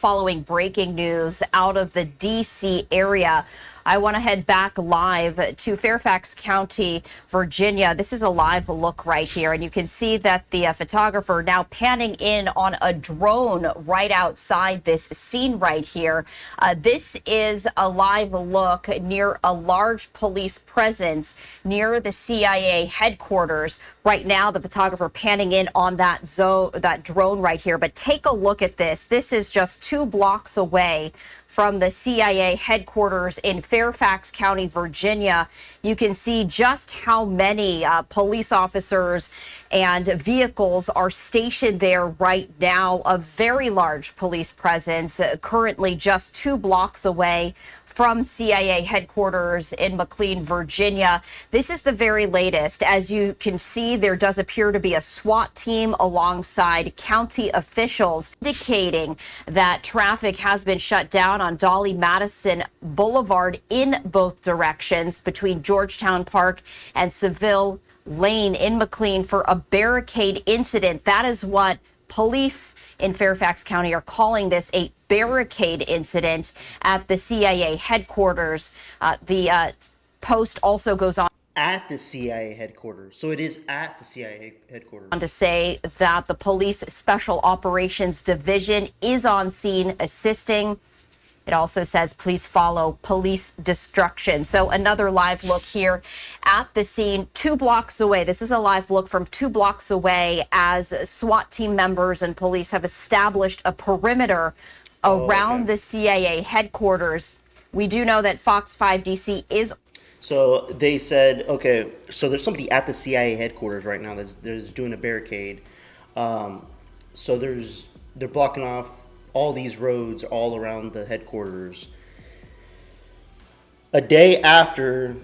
Following breaking news out of the D.C. area, I want to head back live to Fairfax County, Virginia. This is a live look right here, and you can see that the photographer now panning in on a drone right outside this scene right here. This is a live look near a large police presence near the CIA headquarters. Right now, the photographer panning in on that drone right here. But take a look at this. This is just 2 blocks away from the CIA headquarters in Fairfax County, Virginia. You can see just how many police officers and vehicles are stationed there right now. A very large police presence, currently just 2 blocks away from CIA headquarters in McLean, Virginia. This is the very latest. As you can see, there does appear to be a SWAT team alongside county officials, indicating that traffic has been shut down on Dolly Madison Boulevard in both directions between Georgetown Park and Seville Lane in McLean for a barricade incident. That is what police in Fairfax County are calling this, a barricade incident at the CIA headquarters. The post also goes on at the CIA headquarters. So it is at the CIA headquarters. To say that the Police Special Operations Division is on scene assisting. It also says, please follow police destruction. So another live look here at the scene 2 blocks away. This is a live look from 2 blocks away as SWAT team members and police have established a perimeter around the CIA headquarters. We do know that Fox 5 DC is. So they said, okay, so there's somebody at the CIA headquarters right now that's doing a barricade. So they're blocking off all these roads all around the headquarters. A day after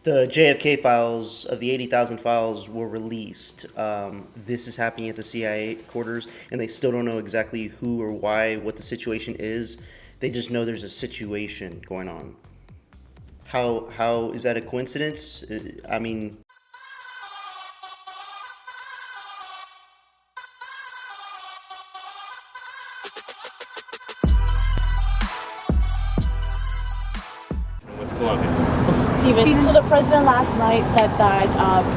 the JFK files of the 80,000 files were released, this is happening at the CIA headquarters, and they still don't know exactly who or why, what the situation is. They just know there's a situation going on. How is that a coincidence? I mean, Stephen, so the president last night said that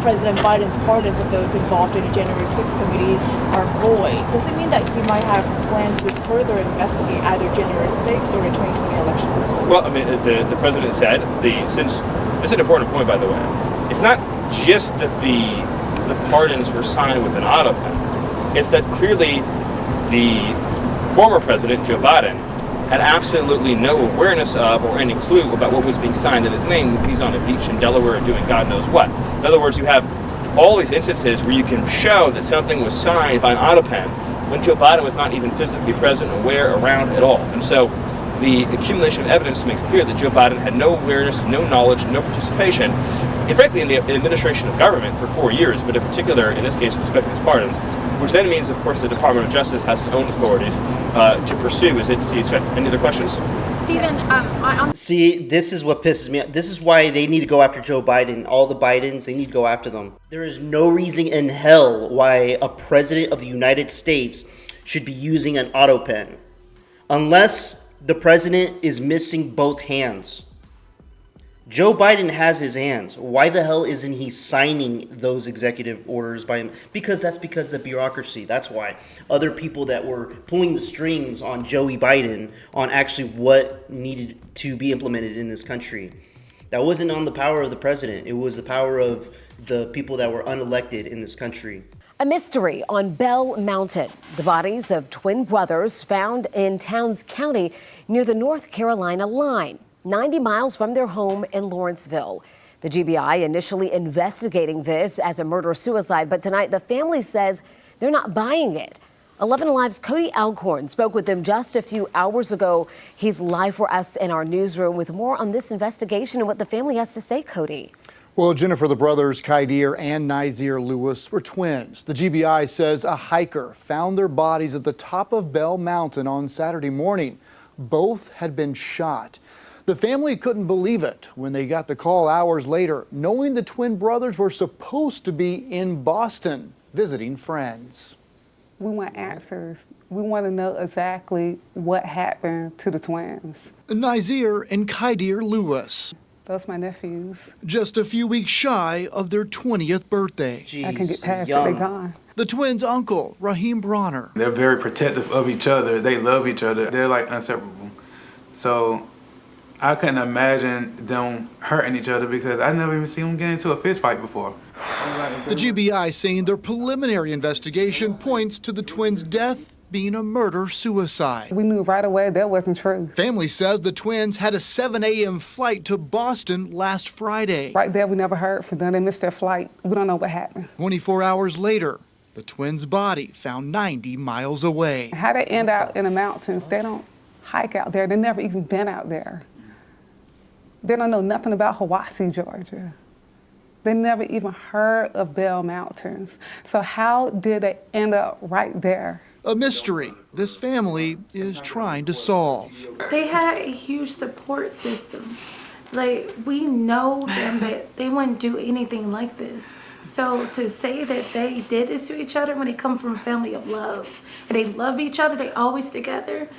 President Biden's pardons of those involved in the January 6th committee are void. Does it mean that he might have plans to further investigate either January 6th or the 2020 election results? Well, I mean, the president said, since it's an important point, by the way, it's not just that the pardons were signed with an auto pen. It's that clearly the former president, Joe Biden, had absolutely no awareness of or any clue about what was being signed in his name when he's on a beach in Delaware doing God knows what. In other words, you have all these instances where you can show that something was signed by an auto pen when Joe Biden was not even physically present, aware, around at all. And so the accumulation of evidence makes clear that Joe Biden had no awareness, no knowledge, no participation, and frankly in the administration of government for 4 years, but in particular, in this case, with respect to these pardons, which then means, of course, the Department of Justice has its own authorities to pursue as it sees fit. Any other questions? Stephen, See, this is what pisses me off. This is why they need to go after Joe Biden. All the Bidens, they need to go after them. There is no reason in hell why a president of the United States should be using an auto pen. Unless the president is missing both hands. Joe Biden has his hands. Why the hell isn't he signing those executive orders by him? Because the bureaucracy. That's why. Other people that were pulling the strings on Joey Biden on actually what needed to be implemented in this country. That wasn't on the power of the president. It was the power of the people that were unelected in this country. A mystery on Bell Mountain. The bodies of twin brothers found in Towns County near the North Carolina line, 90 miles from their home in Lawrenceville. The GBI initially investigating this as a murder-suicide, but tonight the family says they're not buying it. 11 Alive's Cody Alcorn spoke with them just a few hours ago. He's live for us in our newsroom with more on this investigation and what the family has to say, Cody. Well, Jennifer, the brothers Kydir and Nazir Lewis were twins. The GBI says a hiker found their bodies at the top of Bell Mountain on Saturday morning. Both had been shot. The family couldn't believe it when they got the call hours later, knowing the twin brothers were supposed to be in Boston visiting friends. We want answers. We want to know exactly what happened to the twins. Nazir and Kaidir Lewis, Those my nephews. just a few weeks shy of their 20th birthday. Jeez, I can get past it, young. they gone. The twins' uncle, Raheem Bronner, They're very protective of each other. They love each other. They're like inseparable. So I couldn't imagine them hurting each other because I never even seen them get into a fist fight before. the GBI saying their preliminary investigation points to the twins' death being a murder-suicide. We knew right away that wasn't true. Family says the twins had a 7 a.m. flight to Boston last Friday. Right there, we never heard from them. They missed their flight. We don't know what happened. 24 hours later, the twins' body found 90 miles away. How they end out in the mountains, they don't hike out there. They never even been out there. They don't know nothing about Hiwassee, Georgia. They never even heard of Bell Mountains. So how did they end up right there? A mystery this family is trying to solve. They had a huge support system. Like, we know them that they wouldn't do anything like this. So to say that they did this to each other when they come from a family of love and they love each other, they always together,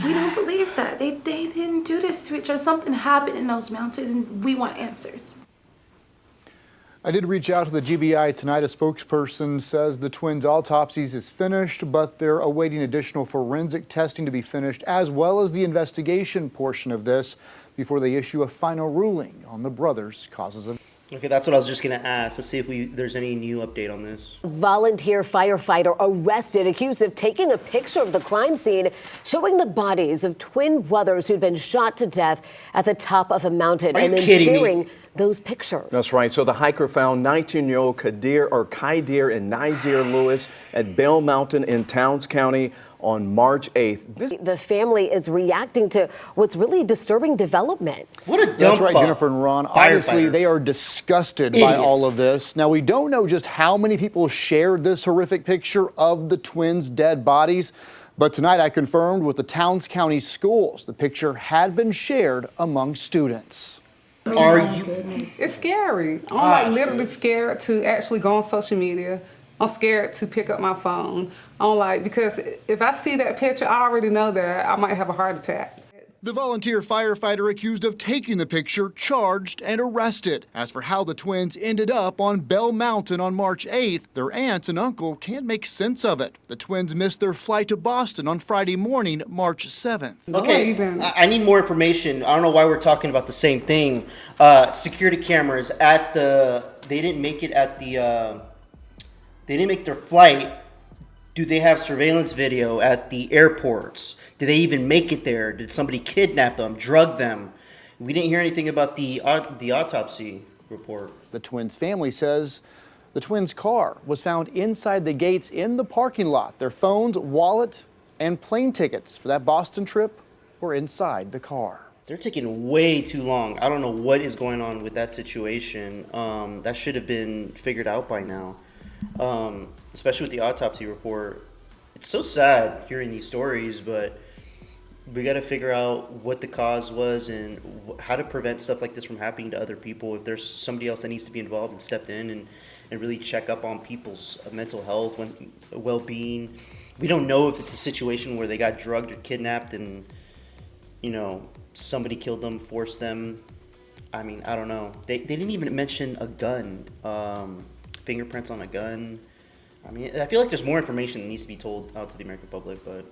we don't believe that. They didn't do this to each other. Something happened in those mountains and we want answers. I did reach out to the GBI tonight. A spokesperson says the twins' autopsies is finished, but they're awaiting additional forensic testing to be finished, as well as the investigation portion of this before they issue a final ruling on the brothers' causes of. Okay, that's what I was just gonna ask, to see if there's any new update on this. Volunteer firefighter arrested, accused of taking a picture of the crime scene showing the bodies of twin brothers who'd been shot to death at the top of a mountain Are you and then kidding me? sharing those pictures. That's right. So the hiker found 19-year-old Kaidir and Nazir Lewis at Bell Mountain in Towns County on March 8th. The family is reacting to what's really disturbing development. What a dump. That's right, Jennifer and Ron. Obviously, Firefighter. they are disgusted by Idiot. all of this. Now, we don't know just how many people shared this horrific picture of the twins' dead bodies, but tonight I confirmed with the Towns County schools the picture had been shared among students. Are you? It's scary. I'm like literally scared to actually go on social media. I'm scared to pick up my phone. I'm like, because if I see that picture, I already know that I might have a heart attack. The volunteer firefighter accused of taking the picture charged and arrested. As for how the twins ended up on Bell Mountain on March 8th, their aunt and uncle can't make sense of it. The twins missed their flight to Boston on Friday morning, March 7th. Okay, even- I need more information. I don't know why we're talking about the same thing. Security cameras at the. They didn't make it at the. They didn't make their flight. Do they have surveillance video at the airports? Did they even make it there? Did somebody kidnap them, drug them? We didn't hear anything about the autopsy report. The twins' family says the twins' car was found inside the gates in the parking lot. Their phones, wallet, and plane tickets for that Boston trip were inside the car. They're taking way too long. I don't know what is going on with that situation. That should have been figured out by now, especially with the autopsy report. It's so sad hearing these stories, but we got to figure out what the cause was and how to prevent stuff like this from happening to other people. If there's somebody else that needs to be involved and stepped in and really check up on people's mental health, well-being. We don't know if it's a situation where they got drugged or kidnapped and, you know, somebody killed them, forced them. I mean, I don't know. They didn't even mention a gun, fingerprints on a gun. I mean, I feel like there's more information that needs to be told out to the American public, but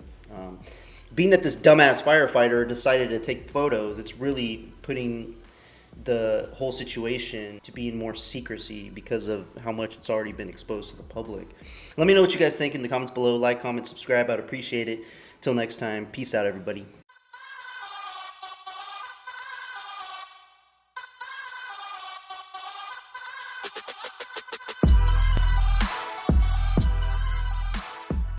being that this dumbass firefighter decided to take photos, it's really putting the whole situation to be in more secrecy because of how much it's already been exposed to the public. Let me know what you guys think in the comments below. Like, comment, subscribe. I'd appreciate it. Till next time, peace out, everybody.